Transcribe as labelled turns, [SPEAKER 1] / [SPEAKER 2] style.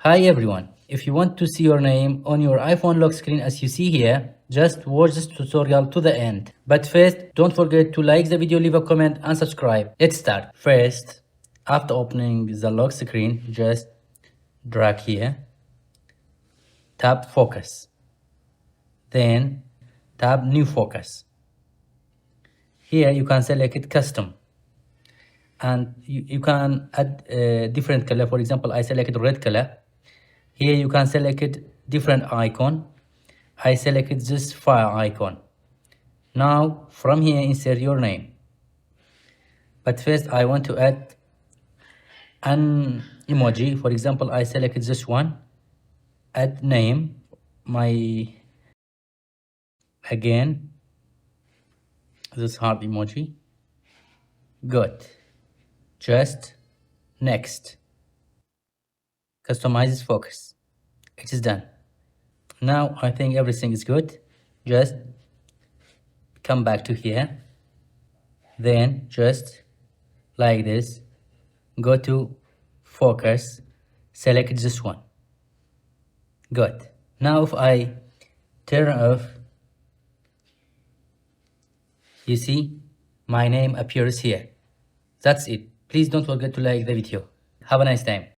[SPEAKER 1] Hi everyone, if you want to see your name on your iPhone lock screen as you see here, just watch this tutorial to the end. But first, don't forget to like the video, leave a comment and subscribe. Let's start. First, after opening the lock screen, just drag here, tap focus, then tap new focus. Here you can select it custom and you can add a different color. For example, I selected red color. Here you can select it different icon. I selected this file icon. Now from here insert your name. But first I want to add an emoji. For example, I selected this one. Add name. Again this heart emoji. Good. Just next. Customize focus. It is done. Now I think everything is good. Just come back to here, then just like this, go to focus, select this one. Good. Now if I turn off, you see my name appears here. That's it. Please don't forget to like the video. Have a nice time.